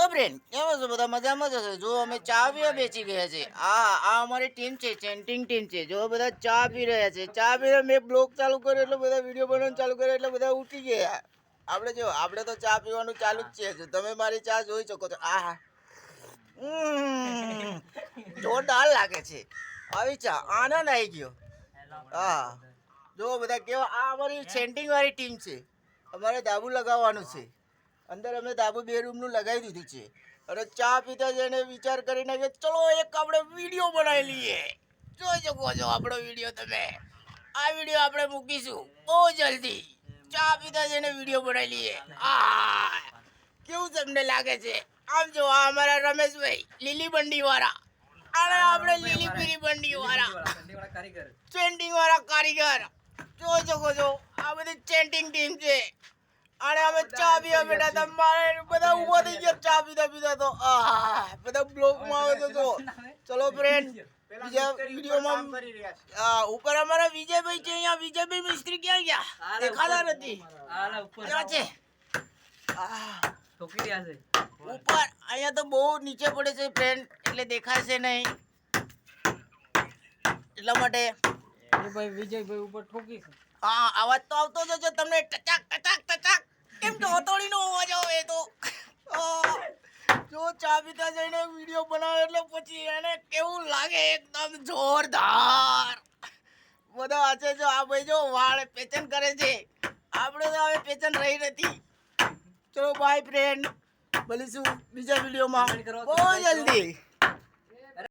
Hello friend, કેમ છો બધા? મજામાં જ હશે? જો અમે ચા પીવા બેસી ગયા છે. આ અમારી ટીમ છે, ચેન્ટિંગ ટીમ છે. જો બધા ચા પી રહ્યા છે. ચા પીને મેં બ્લોગ ચાલુ કર્યો એટલે બધા વિડીયો બનાવવાનું ચાલુ કર્યો એટલે બધા ઉઠી ગયા. આપણે તો ચા પીવાનું ચાલુ જ છે. તમે મારી ચા જોઈ શકો છો. જોરદાર લાગે છે આવી ચા. આનંદ આવી ગયો. હા, જો બધા કેવા. આ અમારી સેન્ટિંગ વાળી ટીમ છે. અમારે ધાબુ લગાવવાનું છે. અંદર અમે ધાબુ 2 રૂમનું લગાવી દીધું છે. અને ચા પીતા જઈને વિચાર કરીને કે ચલો એક આપણે વિડીયો બનાવી લઈએ. જોઈ શકો છો આપણો વિડીયો તમે. આ વિડીયો આપણે મૂકીશું બહુ જલ્દી. ચા પીતા જઈને વિડીયો બનાવી લઈએ. કેવું તમને લાગે છે? આમ જો આ અમારા રમેશભાઈ લીલી બંડી વાળા. અને આપણે લીલી પીરી બંડી વાળા ચેન્ટિંગ વાળા કારીગર. જોઈ શકો છો આ બધી ચેન્ટિંગ ટીમ છે. અને અમે ચા પીવા બેઠા હતા. મારે બધા ઉભા થઈ ગયા ચા પીતા પીતા. તો બધા બ્લોગમાં આવે તો ચલો ફ્રેન્ડ બીજા વિડીયોમાં ઉપર અમારા વિજયભાઈ છે. અહીંયા વિજયભાઈ મિસ્ત્રી ક્યાં ગયા? દેખાતા નથી. ક્યાં છે? ઉપર અહીંયા તો બહુ નીચે પડે છે ફ્રેન્ડ, એટલે દેખાશે નહીં. એટલા માટે વિજયભાઈ ઉપર ઠોકી છે. હા, અવાજ તો આવતો જ છે તમને. ટચાક ટચાક ટચાક કેમ તો હથોડીનો અવાજ આવે તો. જો ચા પીતા જઈને વિડીયો બનાવે એટલે પછી એને કેવું લાગે? એકદમ જોરદાર. બધા હશે. જો આ ભાઈ જો વાળ પેચન કરે છે. આપણે તો હવે પેચન રહી નથી. ચલો બાય ફ્રેન્ડ, મળીશું બીજા વિડીયોમાં બહુ જલ્દી.